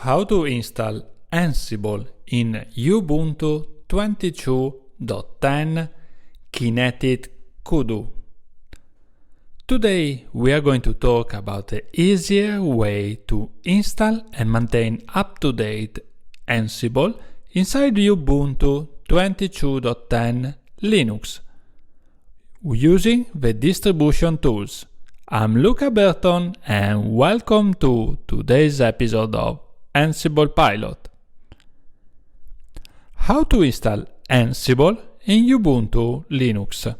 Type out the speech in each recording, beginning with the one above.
How to install Ansible in Ubuntu 22.10 Kinetic Kudu. Today we are going to talk about the easier way to install and maintain up-to-date Ansible inside Ubuntu 22.10 Linux using the distribution tools. I'm Luca Berton and welcome to today's episode of Ansible Pilot. How to install Ansible in Ubuntu Linux.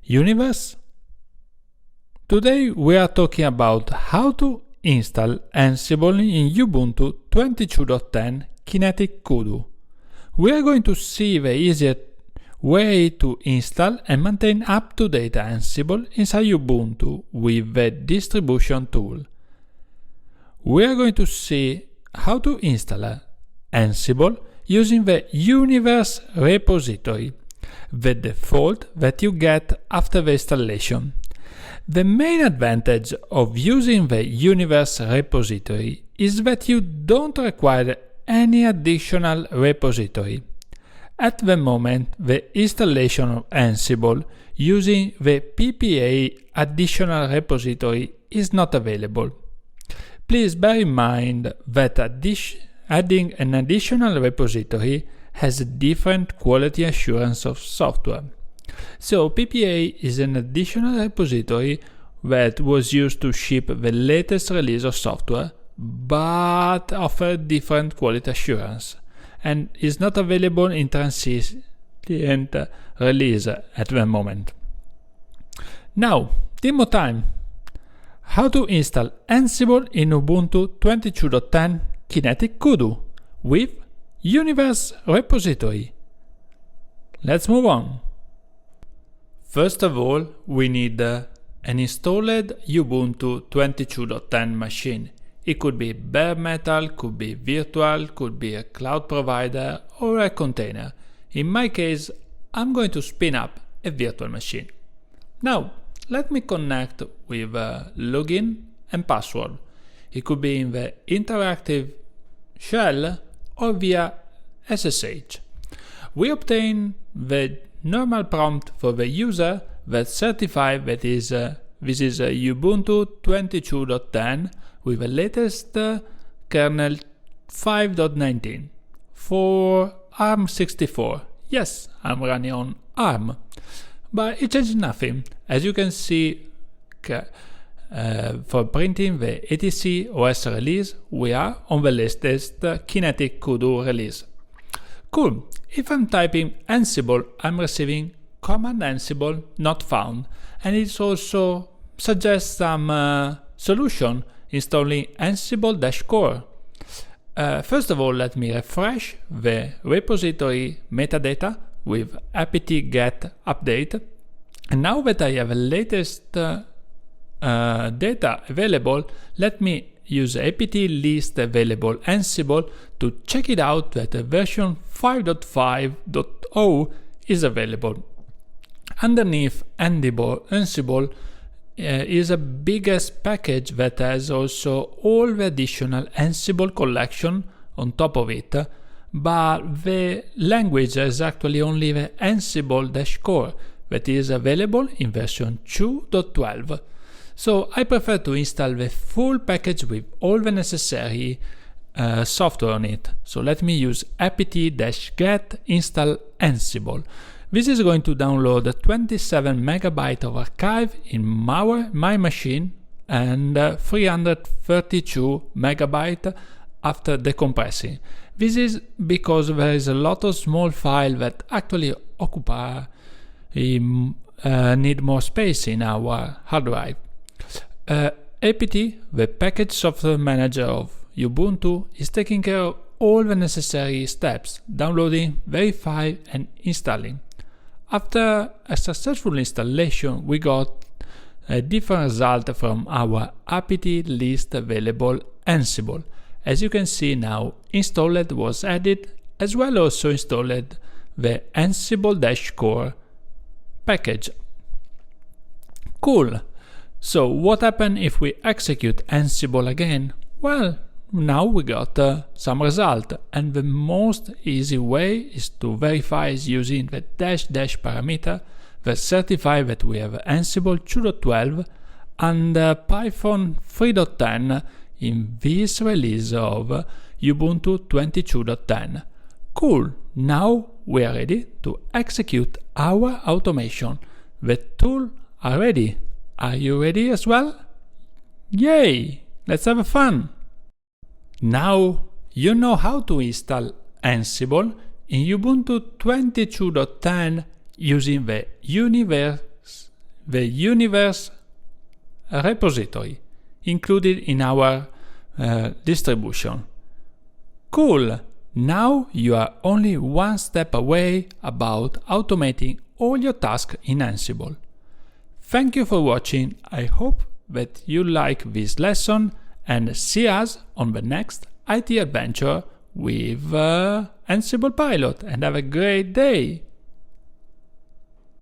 Universe. Today we are talking about how to install Ansible in Ubuntu 22.10 Kinetic Kudu. We are going to see the easiest way to install and maintain up-to-date Ansible inside Ubuntu with the distribution tool. We are going to see how to install Ansible using the Universe repository, the default that you get after the installation. The main advantage of using the Universe repository is that you don't require any additional repository. At the moment, the installation of Ansible using the PPA additional repository is not available. Please bear in mind that adding an additional repository has a different quality assurance of software. So PPA is an additional repository that was used to ship the latest release of software, but offers different quality assurance, and is not available in transient release at the moment. Now, demo time. How to install Ansible in Ubuntu 22.10 Kinetic Kudu with Universe repository. Let's move on. First of all, we need an installed Ubuntu 22.10 machine. It could be bare metal, could be virtual, could be a cloud provider or a container. In my case, I'm going to spin up a virtual machine. Now, let me connect with a login and password. It could be in the interactive shell or via SSH. We obtain the normal prompt for the user that certifies that this is Ubuntu 22.10 with the latest kernel 5.19 for ARM64. Yes, I'm running on ARM. But it changes nothing. As you can see, for printing the etc OS release, we are on the latest Kinetic Kudu release. Cool. If I'm typing Ansible, I'm receiving command Ansible not found, and it also suggests some solution installing Ansible-core. First of all, let me refresh the repository metadata with apt-get update. And now that I have the latest data available, let me use apt-list available Ansible to check it out that the version 5.5.0 is available. Underneath Ansible is a biggest package that has also all the additional Ansible collection on top of it, but the language is actually only the Ansible-core that is available in version 2.12. So I prefer to install the full package with all the necessary software on it. So let me use apt-get install Ansible. This is going to download 27 MB of archive in my machine and 332 MB after decompressing. This is because there is a lot of small files that actually occupy need more space in our hard drive. apt, the package software manager of Ubuntu, is taking care of all the necessary steps, downloading, verifying and installing. After a successful installation, we got a different result from our apt-list available Ansible. As you can see now, installed was added, as well also installed the Ansible-core package. Cool. So what happens if we execute Ansible again? Well, now we got some result, and the most easy way is to verify using the -- parameter that certify that we have Ansible 2.12 and Python 3.10 in this release of Ubuntu 22.10. Cool, now we are ready to execute our automation. The tools are ready. Are you ready as well? Yay! Let's have fun! Now you know how to install Ansible in Ubuntu 22.10 using the universe repository included in our distribution. Cool! Now you are only one step away about automating all your tasks in Ansible. Thank you for watching. I hope that you like this lesson and see us on the next IT adventure with Ansible Pilot, and have a great day!